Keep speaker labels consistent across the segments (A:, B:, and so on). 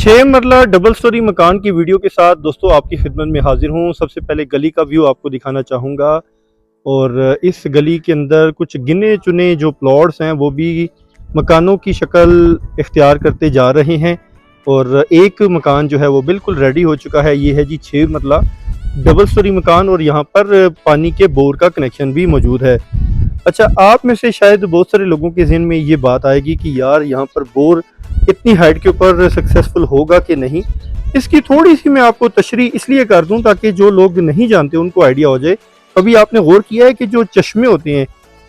A: छह मरला double storey मकान की वीडियो के साथ दोस्तों आपकी खिदमत में हाजिर हूँ। सबसे पहले गली का व्यू आपको दिखाना चाहूँगा और इस गली के अंदर कुछ गिने चुने जो प्लॉट्स हैं वो भी मकानों की शक्ल इख्तियार करते जा रहे हैं और एक मकान जो है वो बिल्कुल रेडी हो चुका है। ये है जी 6 मरला डबल स्टोरी मकान और यहाँ पर पानी के बोर का कनेक्शन भी मौजूद है। अच्छा, आप में से शायद बहुत सारे लोगों के ज़हन में ये बात आएगी कि यार यहाँ पर बोर इतनी हाइट के ऊपर सक्सेसफुल होगा कि नहीं। इसकी थोड़ी सी मैं आपको तशरीह इसलिए कर दूं ताकि जो लोग नहीं जानते उनको आइडिया हो जाए। कभी आपने गौर किया है कि जो चश्मे होते हैं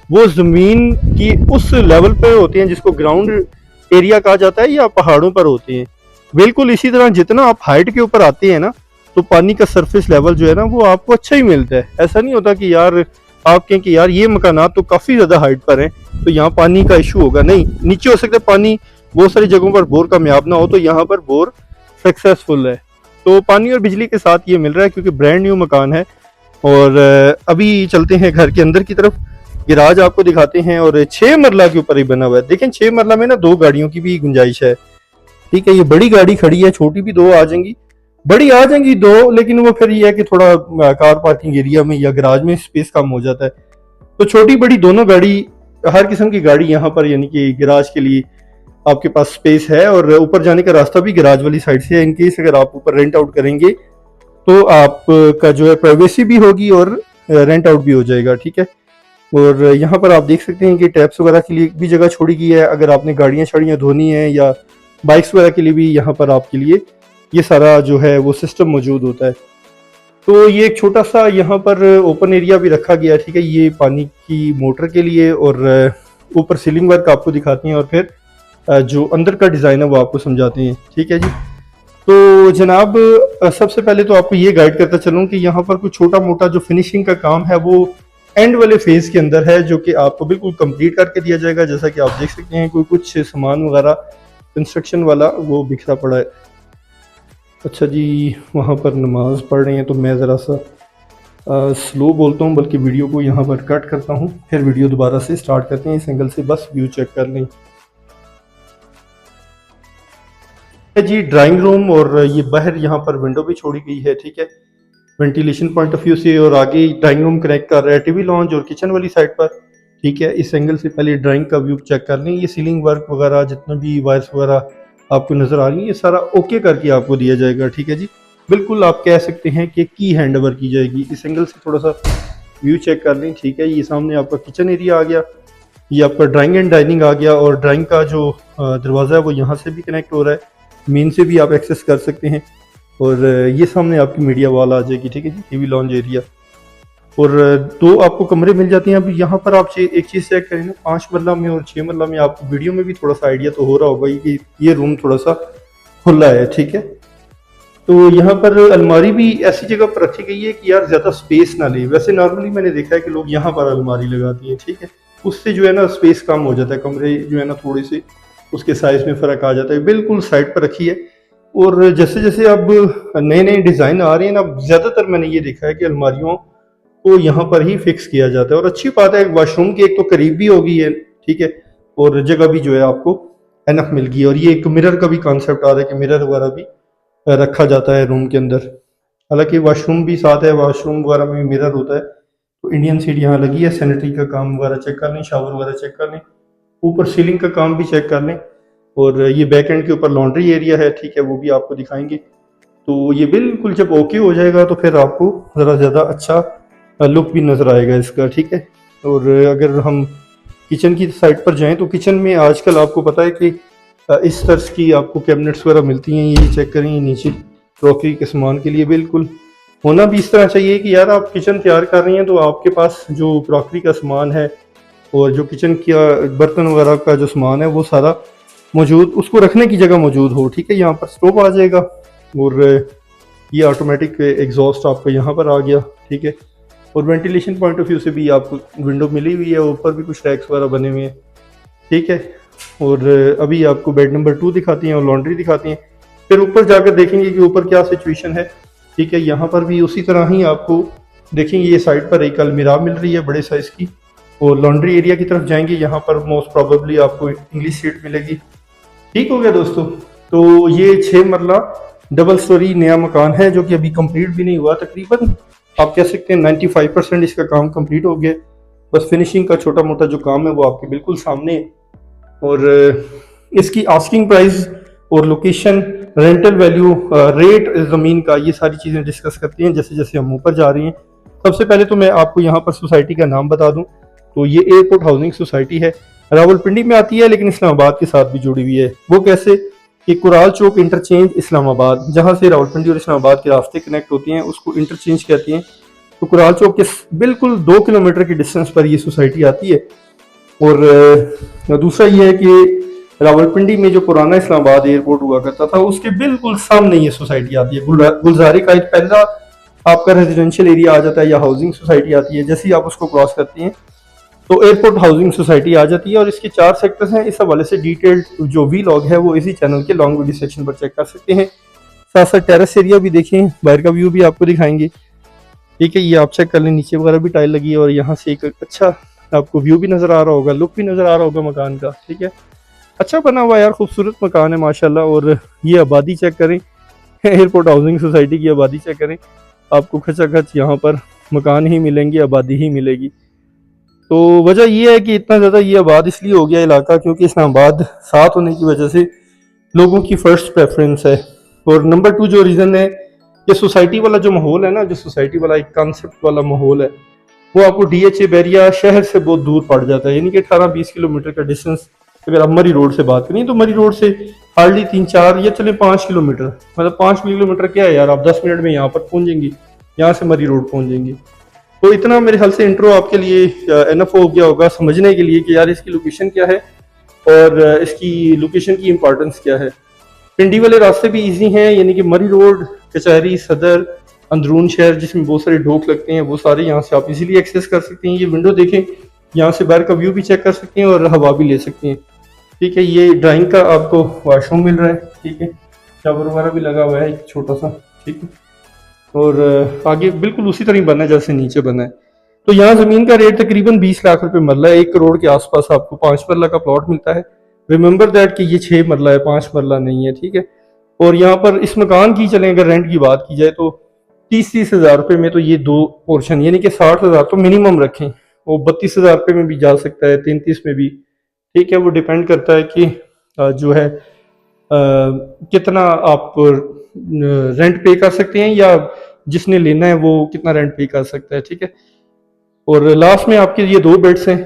A: वो ज़मीन की उस लेवल पे होते हैं जिसको ग्राउंड एरिया कहा जाता है या पहाड़ों पर होते हैं। बिल्कुल इसी तरह जितना आप हाइट के ऊपर आते हैं ना तो पानी का सरफेस लेवल जो है ना वो आपको अच्छा ही मिलता है। ऐसा नहीं होता कि यार आप कहें कि यार ये मकानात तो काफ़ी ज़्यादा हाइट पर हैं तो यहाँ पानी का इशू होगा। नहीं, नीचे हो सकता है पानी, बहुत सारी जगहों पर बोर कामयाब ना हो, तो यहाँ पर बोर सक्सेसफुल है। तो पानी और बिजली के साथ ये मिल रहा है क्योंकि ब्रांड न्यू मकान है। और अभी चलते हैं घर के अंदर की तरफ, गिराज आपको दिखाते हैं। और 6 मरला के ऊपर ही बना हुआ है। देखें 6 मरला में ना 2 गाड़ियों की भी गुंजाइश है। ठीक है, ये बड़ी गाड़ी खड़ी है, छोटी भी 2 आ जाएंगी, बड़ी आ जाएंगी 2, लेकिन वो फिर ये है कि थोड़ा कार पार्किंग एरिया में या गराज में स्पेस कम हो जाता है। तो छोटी बड़ी दोनों गाड़ी, हर किस्म की गाड़ी यहाँ पर यानी कि गराज के लिए आपके पास स्पेस है। और ऊपर जाने का रास्ता भी गराज वाली साइड से है। इनकेस अगर आप ऊपर रेंट आउट करेंगे तो आपका जो है प्राइवेसी भी होगी और रेंट आउट भी हो जाएगा। ठीक है, और यहाँ पर आप देख सकते हैं कि टैप्स वगैरह के लिए भी जगह छोड़ी गई है। अगर आपने गाड़ियाँ शाड़ियाँ धोनी है या बाइक्स वगैरह के लिए भी यहाँ पर आपके लिए ये सारा जो है वो सिस्टम मौजूद होता है। तो ये एक छोटा सा यहाँ पर ओपन एरिया भी रखा गया है। ठीक है, ये पानी की मोटर के लिए। और ऊपर सीलिंग वर्क आपको दिखाते हैं और फिर जो अंदर का डिज़ाइन है वो आपको समझाते हैं। ठीक है जी, तो जनाब सबसे पहले तो आपको ये गाइड करता चलूँ कि यहाँ पर कुछ छोटा मोटा जो फिनिशिंग का काम है वो एंड वाले फेज के अंदर है, जो कि आपको बिल्कुल कंप्लीट करके दिया जाएगा। जैसा कि आप देख सकते हैं कोई कुछ सामान वगैरह कंस्ट्रक्शन वाला वो बिखरा पड़ा है। अच्छा जी, वहाँ पर नमाज पढ़ रहे हैं तो मैं ज़रा सा स्लो बोलता हूँ, बल्कि वीडियो को यहाँ पर कट करता हूँ, फिर वीडियो दोबारा से स्टार्ट करते हैं। इस एंगल से बस व्यू चेक कर लें जी। ड्राइंग रूम और ये बाहर यहाँ पर विंडो भी छोड़ी गई है। ठीक है, वेंटिलेशन पॉइंट ऑफ व्यू से। और आगे ड्राइंग रूम कनेक्ट कर रहा है टीवी लॉन्च और किचन वाली साइड पर। ठीक है, इस एंगल से पहले ड्राइंग का व्यू चेक कर लें। ये सीलिंग वर्क वगैरह जितना भी वायर्स वगैरह आपको नज़र आ रही है ये सारा ओके करके आपको दिया जाएगा। ठीक है जी, बिल्कुल आप कह सकते हैं कि की हैंड ओवर की जाएगी। इस एंगल से थोड़ा सा व्यू चेक कर लें। ठीक है, ये सामने आपका किचन एरिया आ गया, ये आपका ड्राइंग एंड डाइनिंग आ गया। और ड्राइंग का जो दरवाज़ा है वो यहाँ से भी कनेक्ट हो रहा है, मेन से भी आप एक्सेस कर सकते हैं। और ये सामने आपकी मीडिया वॉल आ जाएगी। ठीक है जी, टीवी लॉन्च एरिया। और 2 आपको कमरे मिल जाते हैं। अब यहाँ पर आप एक चीज़ चेक करें ना, 5 मरला में और 6 मरला में आपको वीडियो में भी थोड़ा सा आइडिया तो हो रहा होगा कि ये रूम थोड़ा सा खुला है। ठीक है, तो यहाँ पर अलमारी भी ऐसी जगह पर रखी गई है कि यार ज़्यादा स्पेस ना ले। वैसे नॉर्मली मैंने देखा है कि लोग यहाँ पर अलमारी लगाती हैं। ठीक है, उससे जो है ना स्पेस कम हो जाता है, कमरे जो है ना थोड़े से उसके साइज में फ़र्क आ जाता है। बिल्कुल साइड पर रखी है। और जैसे जैसे अब नए नए डिज़ाइन आ रहे हैं ना, ज़्यादातर मैंने ये देखा है कि अलमारियों को यहाँ पर ही फिक्स किया जाता है। और अच्छी बात है, वॉशरूम की एक तो करीब भी हो गई है। ठीक है, और जगह भी जो है आपको एनफ मिल गई है। और ये एक मिरर का भी कॉन्सेप्ट आ रहा है कि मिरर वगैरह भी रखा जाता है रूम के अंदर। हालांकि वॉशरूम भी साथ है, वॉशरूम वगैरह में मिरर होता है। तो इंडियन सीट यहाँ लगी है। सैनिटरी का काम वगैरह चेक कर लें, शावर वगैरह चेक कर लें, ऊपर सीलिंग का काम भी चेक कर लें। और ये बैक एंड के ऊपर लॉन्ड्री एरिया है। ठीक है, वो भी आपको दिखाएंगे। तो ये बिल्कुल जब ओके हो जाएगा तो फिर आपको ज़रा ज़्यादा अच्छा लुक भी नज़र आएगा इसका। ठीक है, और अगर हम किचन की साइड पर जाएं तो किचन में आजकल आपको पता है कि इस तरह की आपको कैबिनेट्स वगैरह मिलती हैं। ये चेक करें, ये नीचे क्रॉकरी के सामान के लिए बिल्कुल होना भी इस तरह चाहिए कि यार आप किचन तैयार कर रही हैं तो आपके पास जो क्रॉकरी का सामान है और जो किचन का बर्तन वगैरह का जो सामान है वो सारा मौजूद, उसको रखने की जगह मौजूद हो। ठीक है, यहाँ पर स्टोव आ जाएगा और ये ऑटोमेटिक एग्जॉस्ट आपका यहाँ पर आ गया। ठीक है, और वेंटिलेशन पॉइंट ऑफ व्यू से भी आपको विंडो मिली हुई है, ऊपर भी कुछ रैक्स वगैरह बने हुए हैं। ठीक है, और अभी आपको बेड नंबर 2 दिखाती हैं और लॉन्ड्री दिखाती हैं। फिर ऊपर जाकर देखेंगे कि ऊपर क्या सिचुएशन है। ठीक है, यहाँ पर भी उसी तरह ही आपको देखेंगे ये साइड पर एक अलमीरा मिल रही है बड़े साइज़ की। और लॉन्ड्री एरिया की तरफ जाएंगे, यहाँ पर मोस्ट प्रॉबेबली आपको इंग्लिश सीट मिलेगी। ठीक हो गया दोस्तों। तो ये 6 मरला डबल स्टोरी नया मकान है जो कि अभी कंप्लीट भी नहीं हुआ, तकरीबन आप कह सकते हैं 95% इसका काम कंप्लीट हो गया। बस फिनिशिंग का छोटा मोटा जो काम है वो आपके बिल्कुल सामने है। और इसकी आस्किंग प्राइस और लोकेशन, रेंटल वैल्यू, रेट ज़मीन का, ये सारी चीज़ें डिस्कस करती हैं जैसे जैसे हम ऊपर जा रहे हैं। सबसे पहले तो मैं आपको यहाँ पर सोसाइटी का नाम बता दूं, तो ये एयरपोर्ट हाउसिंग सोसाइटी है, रावलपिंडी में आती है लेकिन इस्लामाबाद के साथ भी जुड़ी हुई है। वो कैसे कि कुराल चौक इंटरचेंज इस्लामाबाद, जहाँ से रावलपिंडी और इस्लामाबाद के रास्ते कनेक्ट होते हैं उसको इंटरचेंज कहते हैं। तो कुराल चौक के बिल्कुल 2 किलोमीटर की डिस्टेंस पर ये सोसाइटी आती है। और दूसरा ये है कि रावलपिंडी में जो पुराना इस्लामाबाद एयरपोर्ट हुआ करता था उसके बिल्कुल सामने ये सोसाइटी आती है। गुलजारी का एक पहला आपका रेजिडेंशियल एरिया आ जाता है या हाउसिंग सोसाइटी आती है। जैसे ही आप उसको क्रॉस करते हैं तो एयरपोर्ट हाउसिंग सोसाइटी आ जाती है। और इसके 4 सेक्टर्स हैं। इस हवाले से डिटेल्ड जो वीलॉग है वो इसी चैनल के लॉन्ग वीडियो सेक्शन पर चेक कर सकते हैं। साथ साथ टेरेस एरिया भी देखें, बाहर का व्यू भी आपको दिखाएंगे। ठीक है, ये आप चेक कर लें, नीचे वगैरह भी टाइल लगी है और यहाँ से एक अच्छा आपको व्यू भी नज़र आ रहा होगा, लुक भी नज़र आ रहा होगा मकान का। ठीक है, अच्छा बना हुआ यार, खूबसूरत मकान है माशाल्लाह। और ये आबादी चेक करें, एयरपोर्ट हाउसिंग सोसाइटी की आबादी चेक करें, आपको खचाखच यहाँ पर मकान ही मिलेंगे, आबादी ही मिलेगी। तो वजह ये है कि इतना ज़्यादा ये आबाद इसलिए हो गया इलाका क्योंकि इस्लामाबाद साथ होने की वजह से लोगों की फर्स्ट प्रेफरेंस है। और नंबर 2 जो रीज़न है, ये सोसाइटी वाला जो माहौल है ना, जो सोसाइटी वाला एक कॉन्सेप्ट वाला माहौल है, वो आपको DHA बैरिया शहर से बहुत दूर पड़ जाता है। यानी कि 18-20 किलोमीटर का डिस्टेंस अगर आप मरी रोड से बात करें तो मरी रोड से हार्डली 3-4 या चले 5 किलोमीटर, मतलब 5 किलोमीटर क्या है यार, आप 10 मिनट में यहाँ पर पहुंच जाएंगे, यहाँ से मरी रोड पहुंच जाएंगे। तो इतना मेरे ख्याल से इंट्रो आपके लिए एनफ हो गया होगा समझने के लिए कि यार इसकी लोकेशन क्या है और इसकी लोकेशन की इम्पोर्टेंस क्या है। पिंडी वाले रास्ते भी ईजी हैं, यानी कि मरी रोड, कचहरी, सदर, अंदरून शहर जिसमें बहुत सारे ढोक लगते हैं, वो सारे यहाँ से आप इजीली एक्सेस कर सकते हैं। ये विंडो देखें, यहाँ से बाहर का व्यू भी चेक कर सकते हैं और हवा भी ले सकते हैं। ठीक है, ये ड्राइंग का आपको वॉशरूम मिल रहा है। ठीक है, शावर वगैरह भी लगा हुआ है एक छोटा सा। ठीक है, और आगे बिल्कुल उसी तरह बना है जैसे नीचे बना है। तो यहाँ ज़मीन का रेट तकरीबन 20 लाख रुपए मरला है। 1 करोड़ के आसपास आपको 5 मरला का प्लॉट मिलता है। रिमेंबर दैट कि ये 6 मरला है, 5 मरला नहीं है। ठीक है, और यहाँ पर इस मकान की चलें अगर रेंट की बात की जाए तो 30-30 हज़ार रुपये में तो ये 2 पोर्शन, यानी कि 60 हज़ार तो मिनिमम रखें, वो 32 हज़ार रुपये में भी जा सकता है, 33 में भी। ठीक है, वो डिपेंड करता है कि जो है कितना आप रेंट पे कर सकते हैं या जिसने लेना है वो कितना रेंट पे कर सकता है। ठीक है, और लास्ट में आपके ये 2 बेड्स हैं।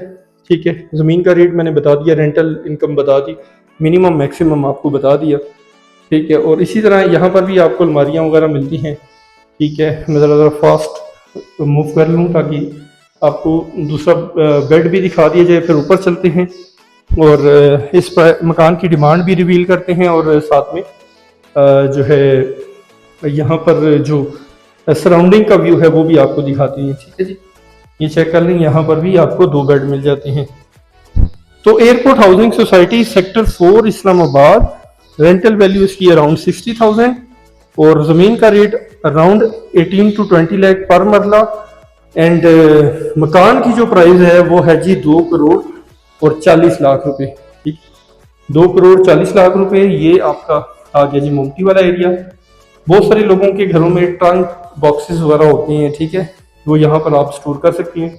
A: ठीक है, ज़मीन का रेट मैंने बता दिया, रेंटल इनकम बता दी, मिनिमम मैक्सिमम आपको बता दिया। ठीक है, और इसी तरह यहाँ पर भी आपको अलमारियाँ वगैरह मिलती हैं। ठीक है, मैं ज़रा फास्ट मूव कर लूँ ताकि आपको दूसरा बेड भी दिखा दिया जाए, फिर ऊपर चलते हैं और इस मकान की डिमांड भी रिवील करते हैं और साथ में जो है यहाँ पर जो सराउंडिंग का व्यू है वो भी आपको दिखाते हैं। ठीक है जी, ये चेक कर लें, यहाँ पर भी आपको 2 बेड मिल जाते हैं। तो airport housing society sector 4 Islamabad, rental value इसकी अराउंड 60,000 और ज़मीन का रेट अराउंड 18 to 20 लाख पर मरला। एंड मकान की जो प्राइस है वो है जी 2 करोड़ और 40 लाख रुपए। ठीक, 2 करोड़ 40 लाख रुपए। ये आपका आ गया जी मोमटी वाला एरिया। बहुत सारे लोगों के घरों में ट्रंक बॉक्सेस वगैरह होते हैं। ठीक है, वो यहाँ पर आप स्टोर कर सकते हैं,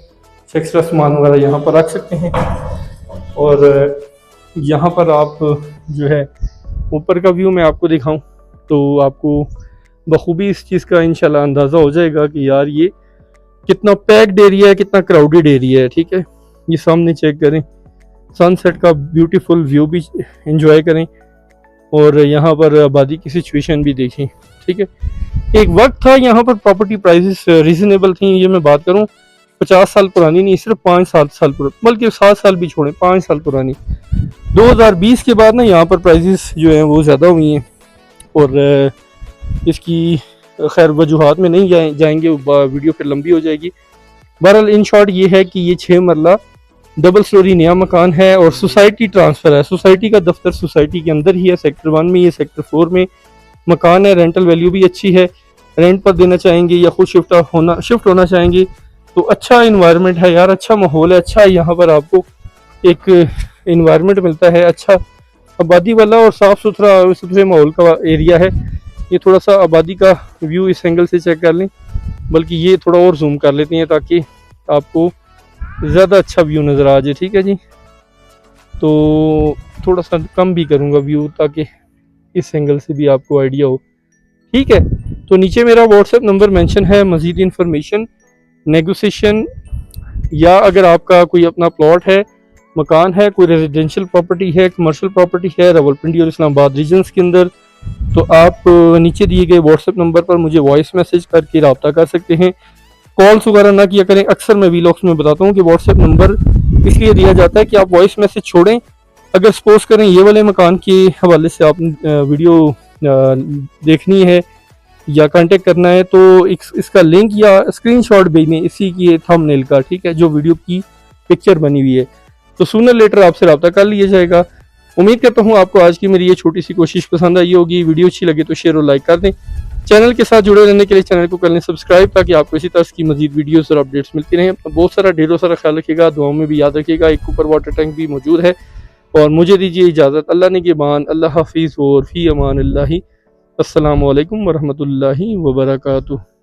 A: एक्स्ट्रा सामान वगैरह यहाँ पर रख सकते हैं। और यहाँ पर आप जो है ऊपर का व्यू मैं आपको दिखाऊं तो आपको बखूबी इस चीज़ का इंशाल्लाह अंदाज़ा हो जाएगा कि यार ये कितना पैक्ड एरिया है, कितना क्राउडेड एरिया है। ठीक है, ये सामने चेक करें, सनसेट का ब्यूटीफुल व्यू भी एंजॉय करें और यहाँ पर आबादी की सिचुएशन भी देखें। ठीक है, एक वक्त था यहाँ पर प्रॉपर्टी प्राइसेस रीजनेबल थी। ये मैं बात करूँ 50 साल पुरानी नहीं, सिर्फ 5-7 साल पुरानी, बल्कि 7 साल भी छोड़ें, 5 साल पुरानी। 2020 के बाद ना यहाँ पर प्राइसेस जो हैं वो ज़्यादा हुई हैं और इसकी खैर वजूहात में नहीं जाएंगे, वीडियो फिर लंबी हो जाएगी। बहरहाल इन शॉर्ट ये है कि ये 6 मरला डबल स्टोरी नया मकान है और सोसाइटी ट्रांसफ़र है। सोसाइटी का दफ्तर सोसाइटी के अंदर ही है, सेक्टर 1 में, ये सेक्टर 4 में मकान है। रेंटल वैल्यू भी अच्छी है, रेंट पर देना चाहेंगे या खुद शिफ्ट होना चाहेंगे तो अच्छा इन्वायरमेंट है यार, अच्छा माहौल है, अच्छा यहाँ पर आपको एक इन्वायरमेंट मिलता है, अच्छा आबादी वाला और साफ़ सुथरे माहौल का एरिया है। ये थोड़ा सा आबादी का व्यू इस एंगल से चेक कर लें, बल्कि ये थोड़ा और जूम कर लेते हैं ताकि आपको ज़्यादा अच्छा व्यू नज़र आ जाए। ठीक है जी, तो थोड़ा सा कम भी करूँगा व्यू ताकि इस एंगल से भी आपको आइडिया हो। ठीक है, तो नीचे मेरा व्हाट्सएप नंबर मेंशन है। मज़ीद इन्फॉर्मेशन, नेगोशिएशन, या अगर आपका कोई अपना प्लॉट है, मकान है, कोई रेजिडेंशियल प्रॉपर्टी है, कमर्शियल प्रॉपर्टी है रावलपिंडी और इस्लामाबाद रीजन्स के अंदर, तो आप नीचे दिए गए व्हाट्सएप नंबर पर मुझे वॉइस मैसेज करके रब्ता कर सकते हैं। कॉल्स वगैरह ना किया करें। अक्सर मैं वीलॉग्स में बताता हूँ कि व्हाट्सएप नंबर इसलिए दिया जाता है कि आप वॉइस मैसेज छोड़ें। अगर सपोज करें ये वाले मकान के हवाले से आप वीडियो देखनी है या कांटेक्ट करना है, तो इसका लिंक या स्क्रीनशॉट भेजने इसी की थंबनेल का, ठीक है, जो वीडियो की पिक्चर बनी हुई है, तो सूनर लेटर आपसे रब्ता कर लिया जाएगा। उम्मीद करता हूँ आपको आज की मेरी ये छोटी सी कोशिश पसंद आई होगी। वीडियो अच्छी लगे तो शेयर और लाइक कर दें। चैनल के साथ जुड़े रहने के लिए चैनल को कर लें सब्सक्राइब, ताकि आपको इसी तरह की मजीद वीडियोस और अपडेट्स मिलती रहें। बहुत सारा ढेरों सारा ख्याल रखिएगा, दुआओं में भी याद रखिएगा। एक ऊपर वाटर टैंक भी मौजूद है। और मुझे दीजिए इजाज़त। अल्लाह निगहबान। अल्लाह हाफिज़ और फ़ी अमान अल्लाह। अस्सलामु अलैकुम वरहमतुल्लाहि वबरकातुहू।